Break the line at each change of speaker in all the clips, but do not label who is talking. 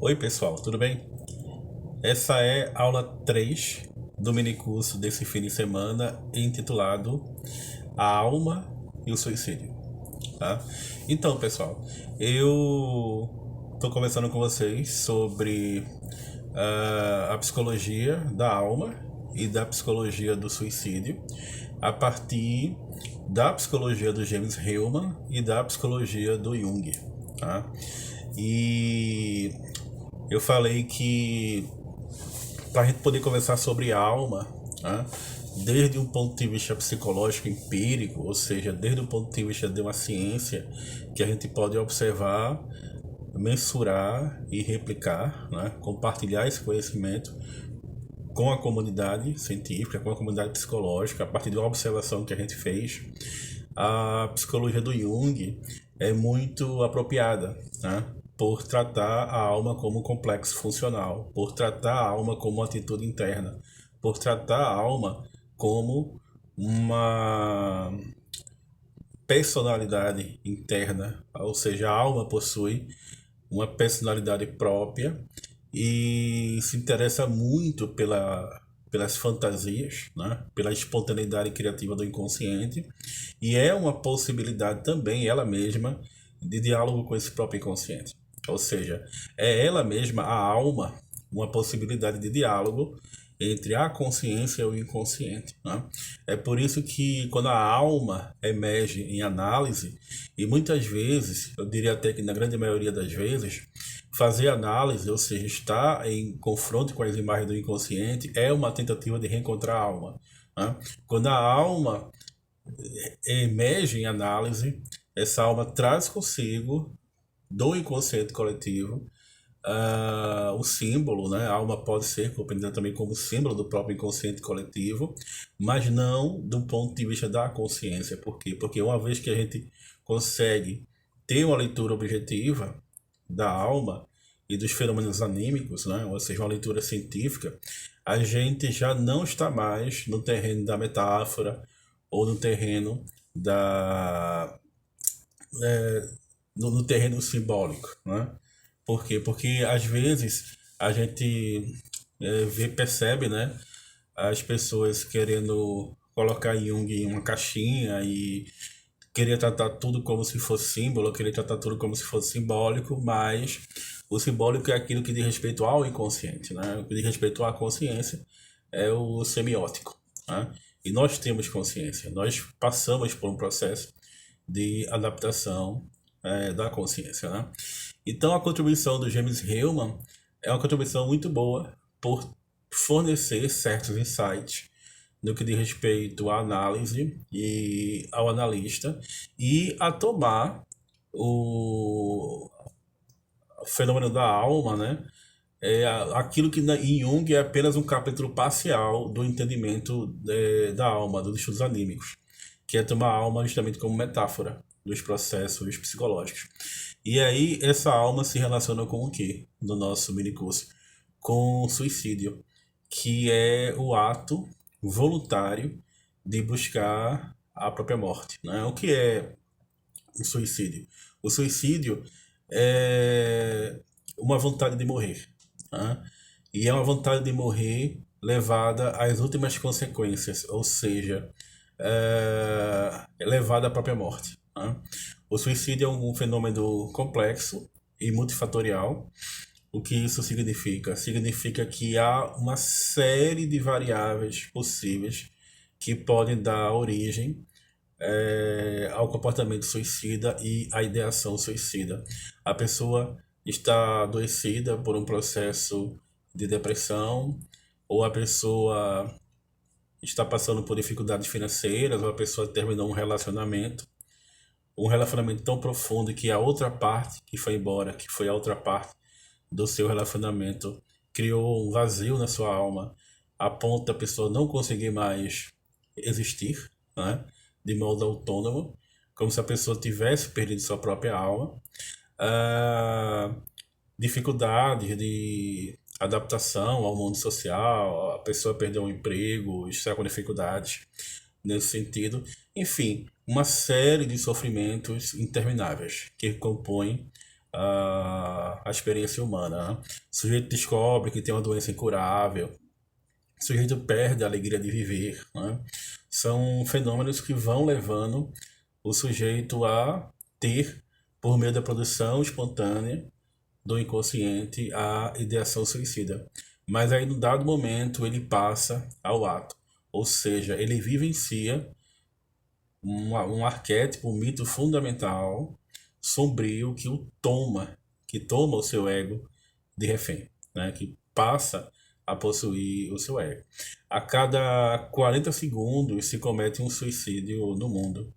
Oi pessoal, tudo bem? Essa é a aula 3 do minicurso desse fim de semana intitulado A Alma e o Suicídio, tá? Então pessoal, eu estou conversando com vocês sobre a psicologia da alma e da psicologia do suicídio a partir da psicologia do James Hillman e da psicologia do Jung, tá? E eu falei que para a gente poder conversar sobre alma, né, desde um ponto de vista psicológico empírico, ou seja, desde o ponto de vista de uma ciência que a gente pode observar, mensurar e replicar, né, compartilhar esse conhecimento com a comunidade científica, com a comunidade psicológica, a partir de uma observação que a gente fez. A psicologia do Jung é muito apropriada, né? Por tratar a alma como um complexo funcional, por tratar a alma como uma atitude interna, por tratar a alma como uma personalidade interna, ou seja, a alma possui uma personalidade própria e se interessa muito pelas fantasias, né? Pela espontaneidade criativa do inconsciente, e é uma possibilidade também, ela mesma, de diálogo com esse próprio inconsciente. Ou seja, é ela mesma, a alma, uma possibilidade de diálogo entre a consciência e o inconsciente, né? É por isso que quando a alma emerge em análise, e muitas vezes, eu diria até que na grande maioria das vezes, fazer análise, ou seja, estar em confronto com as imagens do inconsciente, é uma tentativa de reencontrar a alma, né? Quando a alma emerge em análise, essa alma traz consigo do inconsciente coletivo o símbolo, né? A alma pode ser compreendida também como símbolo do próprio inconsciente coletivo, mas não do ponto de vista da consciência. Por quê? Porque uma vez que a gente consegue ter uma leitura objetiva da alma e dos fenômenos anímicos, né? Ou seja, uma leitura científica, a gente já não está mais no terreno da metáfora ou no terreno da no terreno simbólico, né? Por quê? Porque às vezes a gente percebe, né, as pessoas querendo colocar Jung em uma caixinha e querer tratar tudo como se fosse símbolo, querer tratar tudo como se fosse simbólico, mas o simbólico é aquilo que diz respeito ao inconsciente, né? O que diz respeito à consciência é o semiótico, né? E nós temos consciência, nós passamos por um processo de adaptação da consciência, né? Então a contribuição do James Hillman é uma contribuição muito boa por fornecer certos insights no que diz respeito à análise e ao analista e a tomar o fenômeno da alma, né? Aquilo que em Jung é apenas um capítulo parcial do entendimento da alma, dos estudos anímicos, que é tomar a alma justamente como metáfora dos processos psicológicos. E aí essa alma se relaciona com o quê? No nosso minicurso? Com o suicídio, que é o ato voluntário de buscar a própria morte, né? O que é o suicídio? O suicídio é uma vontade de morrer, né? E é uma vontade de morrer levada às últimas consequências, ou seja, levada à própria morte, né? O suicídio é um fenômeno complexo e multifatorial. O que isso significa? Significa que há uma série de variáveis possíveis que podem dar origem ao comportamento suicida e à ideação suicida. A pessoa está adoecida por um processo de depressão, ou a pessoa está passando por dificuldades financeiras, ou a pessoa terminou um relacionamento tão profundo que a outra parte que foi embora, que foi a outra parte do seu relacionamento, criou um vazio na sua alma, a ponto da pessoa não conseguir mais existir, né? De modo autônomo, como se a pessoa tivesse perdido sua própria alma. Ah, Dificuldades de adaptação ao mundo social, a pessoa perdeu um emprego, está com dificuldades nesse sentido. Enfim, uma série de sofrimentos intermináveis que compõem a experiência humana, né? O sujeito descobre que tem uma doença incurável, o sujeito perde a alegria de viver, né? São fenômenos que vão levando o sujeito a ter, por meio da produção espontânea do inconsciente, a ideação suicida. Mas aí, no dado momento, ele passa ao ato. Ou seja, ele vivencia um arquétipo, um mito fundamental, sombrio, que toma o seu ego de refém, né? Que passa a possuir o seu ego. A cada 40 segundos se comete um suicídio no mundo.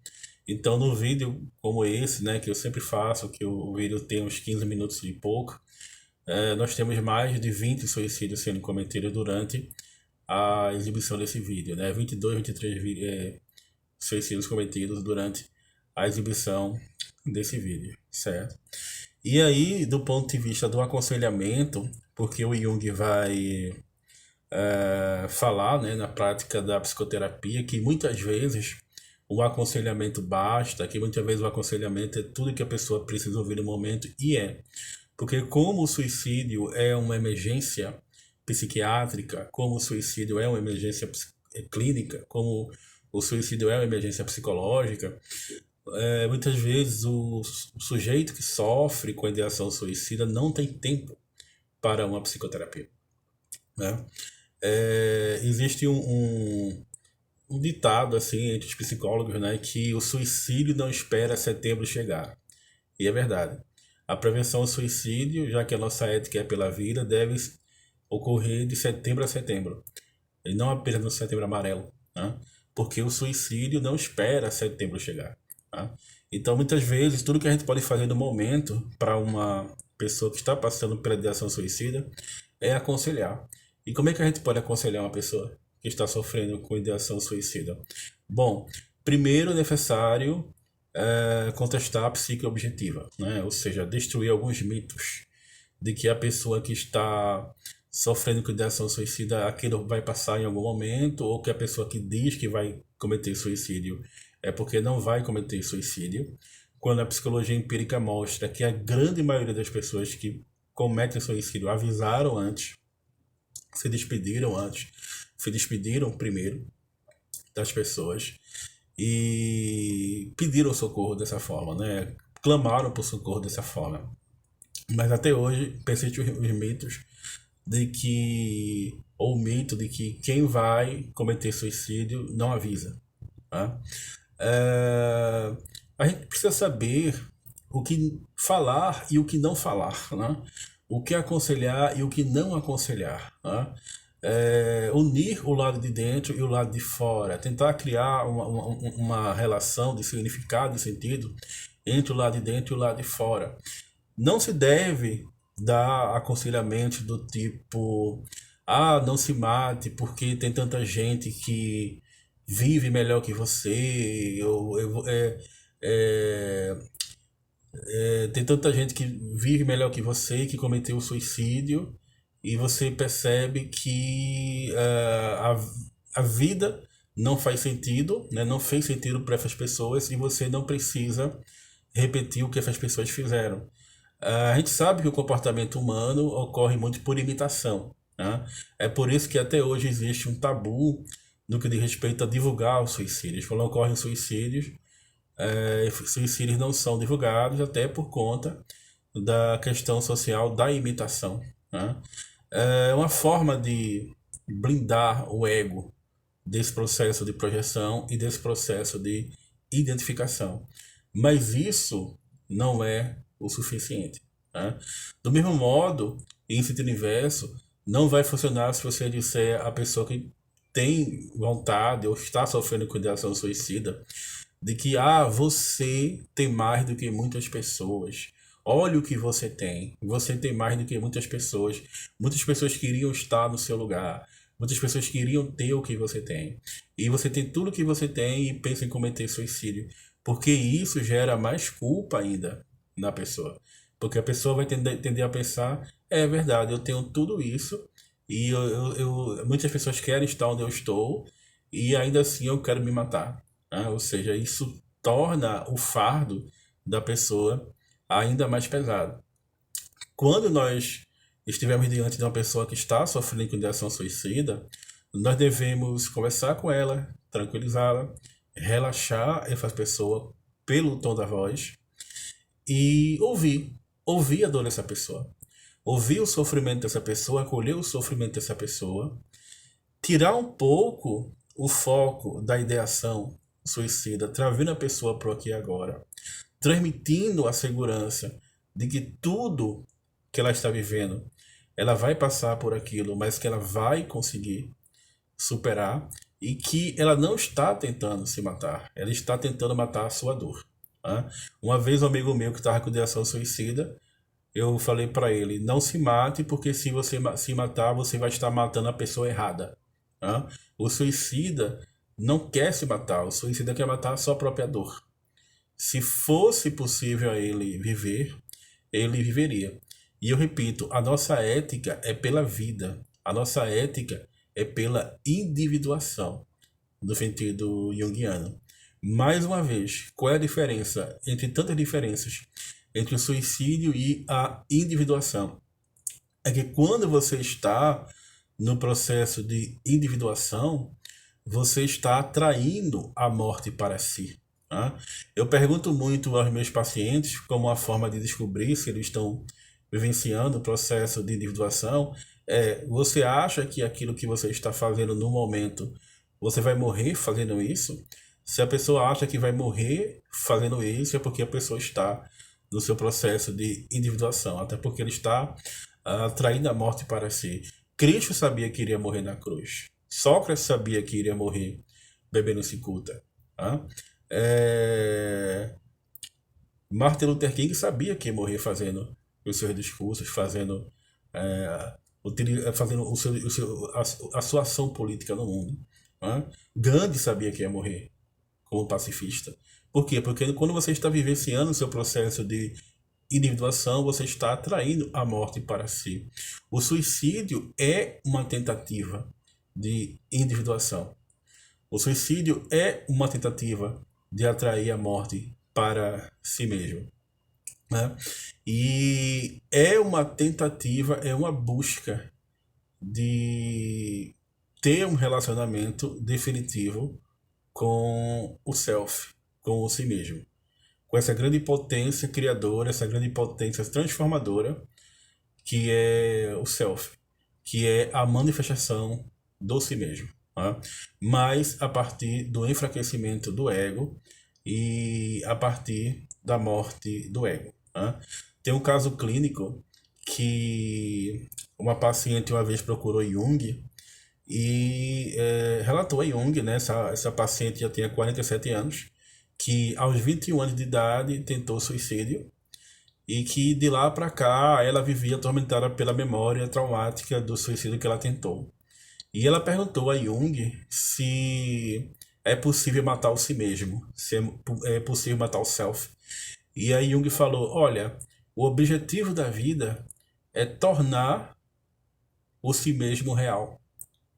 Então, no vídeo como esse, né, que eu sempre faço, que o vídeo tem uns 15 minutos e pouco, nós temos mais de 20 suicídios sendo cometidos durante a exibição desse vídeo, né? 22, 23 suicídios cometidos durante a exibição desse vídeo, certo? E aí, do ponto de vista do aconselhamento, porque o Jung vai falar, né, na prática da psicoterapia, que muitas vezes o aconselhamento basta, que muitas vezes o aconselhamento é tudo que a pessoa precisa ouvir no momento, e é. Porque como o suicídio é uma emergência psiquiátrica, como o suicídio é uma emergência clínica, como o suicídio é uma emergência psicológica, muitas vezes o sujeito que sofre com a ideação suicida não tem tempo para uma psicoterapia, né? Existe um ditado assim entre os psicólogos, né, que o suicídio não espera setembro chegar. E é verdade. A prevenção ao suicídio, já que a nossa ética é pela vida, deve ocorrer de setembro a setembro. E não apenas no setembro amarelo, né? Porque o suicídio não espera setembro chegar, tá? Então, muitas vezes, tudo que a gente pode fazer no momento para uma pessoa que está passando pela ideação suicida é aconselhar. E como é que a gente pode aconselhar uma pessoa que está sofrendo com ideação suicida? Bom, primeiro é necessário contestar a psique objetiva, né? Ou seja, destruir alguns mitos de que a pessoa que está sofrendo com ideação suicida, aquilo vai passar em algum momento, ou que a pessoa que diz que vai cometer suicídio é porque não vai cometer suicídio, quando a psicologia empírica mostra que a grande maioria das pessoas que cometem suicídio avisaram antes, se despediram antes, se despediram primeiro das pessoas e pediram socorro dessa forma, né? Clamaram por socorro dessa forma. Mas até hoje persistem os mitos de que, ou o mito de que quem vai cometer suicídio não avisa, tá? A gente precisa saber o que falar e o que não falar, né? O que aconselhar e o que não aconselhar, né? Unir o lado de dentro e o lado de fora, tentar criar uma relação de significado e sentido entre o lado de dentro e o lado de fora. Não se deve dar aconselhamento do tipo, não se mate porque tem tanta gente que vive melhor que você, é, tem tanta gente que vive melhor que você, que cometeu suicídio, e você percebe que a vida não faz sentido, né? Não fez sentido para essas pessoas, e você não precisa repetir o que essas pessoas fizeram. A gente sabe que o comportamento humano ocorre muito por imitação, né? É por isso que até hoje existe um tabu no que diz respeito a divulgar os suicídios. Quando ocorrem suicídios não são divulgados, até por conta da questão social da imitação, né? É uma forma de blindar o ego desse processo de projeção e desse processo de identificação. Mas isso não é o suficiente, né? Do mesmo modo, em sentido inverso, não vai funcionar se você disser a pessoa que tem vontade ou está sofrendo com ideação suicida de que você tem mais do que muitas pessoas. Olha o que você tem mais do que muitas pessoas queriam estar no seu lugar, muitas pessoas queriam ter o que você tem, e você tem tudo o que você tem e pensa em cometer suicídio, porque isso gera mais culpa ainda na pessoa, porque a pessoa vai tender a pensar, é verdade, eu tenho tudo isso, e muitas pessoas querem estar onde eu estou, e ainda assim eu quero me matar, né? Ou seja, isso torna o fardo da pessoa ainda mais pesado. Quando nós estivermos diante de uma pessoa que está sofrendo com ideação suicida, nós devemos conversar com ela, tranquilizá-la, relaxar essa pessoa pelo tom da voz e ouvir a dor dessa pessoa, ouvir o sofrimento dessa pessoa, acolher o sofrimento dessa pessoa, tirar um pouco o foco da ideação suicida, trazendo a pessoa para o aqui e agora, transmitindo a segurança de que tudo que ela está vivendo, ela vai passar por aquilo, mas que ela vai conseguir superar e que ela não está tentando se matar, ela está tentando matar a sua dor. Tá? Uma vez um amigo meu que estava com ideação suicida, eu falei para ele, não se mate, porque se você se matar, você vai estar matando a pessoa errada. Tá? O suicida não quer se matar, o suicida quer matar a sua própria dor. Se fosse possível a ele viver, ele viveria. E eu repito, a nossa ética é pela vida, a nossa ética é pela individuação, no sentido junguiano. Mais uma vez, qual é a diferença entre tantas diferenças entre o suicídio e a individuação? É que quando você está no processo de individuação, você está atraindo a morte para si. Tá? Eu pergunto muito aos meus pacientes como uma forma de descobrir se eles estão vivenciando o processo de individuação. Você acha que aquilo que você está fazendo no momento, você vai morrer fazendo isso? Se a pessoa acha que vai morrer fazendo isso, é porque a pessoa está no seu processo de individuação, até porque ele está atraindo a morte para si. Cristo sabia que iria morrer na cruz. Sócrates sabia que iria morrer bebendo cicuta. Tá? Martin Luther King sabia que ia morrer fazendo os seus discursos, fazendo a sua ação política no mundo. Tá? Gandhi sabia que ia morrer como pacifista. Por quê? Porque quando você está vivenciando o seu processo de individuação, você está atraindo a morte para si. O suicídio é uma tentativa de individuação. O suicídio é uma tentativa de atrair a morte para si mesmo. Né? E é uma tentativa, é uma busca de ter um relacionamento definitivo com o self, com o si mesmo. Com essa grande potência criadora, essa grande potência transformadora, que é o self, que é a manifestação do si mesmo. Tá? Mas a partir do enfraquecimento do ego e a partir da morte do ego. Tá? Tem um caso clínico que uma paciente uma vez procurou Jung e relatou a Jung, né, essa paciente já tinha 47 anos, que aos 21 anos de idade tentou suicídio e que de lá para cá ela vivia atormentada pela memória traumática do suicídio que ela tentou. E ela perguntou a Jung se é possível matar o si mesmo, se é possível matar o self. E aí Jung falou, olha, o objetivo da vida é tornar o si mesmo real.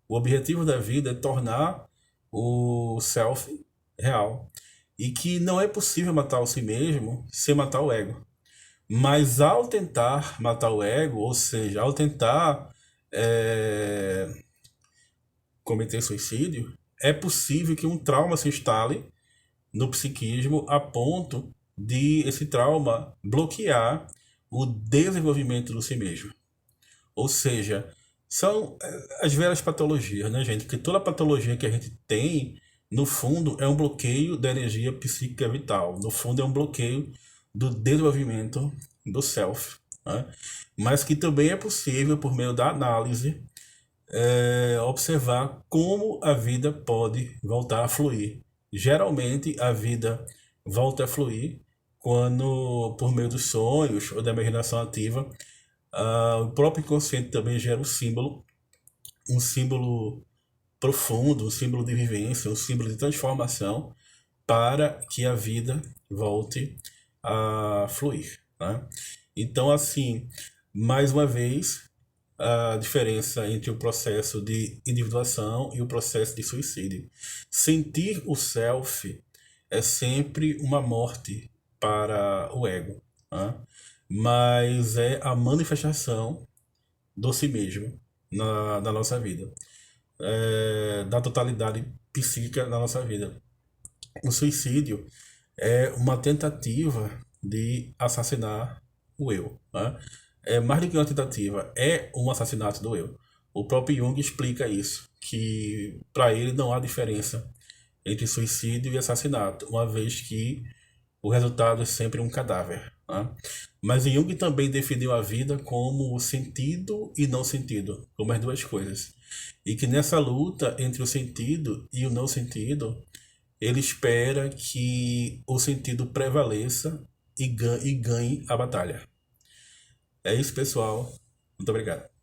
O objetivo da vida é tornar o self real. E que não é possível matar o si mesmo sem matar o ego. Mas ao tentar matar o ego, ou seja, ao tentar cometer suicídio, é possível que um trauma se instale no psiquismo a ponto de esse trauma bloquear o desenvolvimento do si mesmo. Ou seja, são as velhas patologias, né, gente? Porque toda patologia que a gente tem, no fundo, é um bloqueio da energia psíquica vital. No fundo, é um bloqueio do desenvolvimento do self. Né? Mas que também é possível, por meio da análise, observar como a vida pode voltar a fluir. Geralmente, a vida volta a fluir quando, por meio dos sonhos ou da imaginação ativa, o próprio inconsciente também gera um símbolo profundo, um símbolo de vivência, um símbolo de transformação para que a vida volte a fluir. Né? Então, assim, mais uma vez, a diferença entre o processo de individuação e o processo de suicídio. Sentir o self é sempre uma morte para o ego. né? Mas é a manifestação do si mesmo na nossa vida, da totalidade psíquica da nossa vida. O suicídio é uma tentativa de assassinar o eu, né? É mais do que uma tentativa, é um assassinato do eu. O próprio Jung explica isso, que para ele não há diferença entre suicídio e assassinato, uma vez que o resultado é sempre um cadáver, né? Mas Jung também definiu a vida como o sentido e não sentido, como as duas coisas. E que nessa luta entre o sentido e o não sentido, ele espera que o sentido prevaleça e ganhe a batalha. É isso, pessoal. Muito obrigado.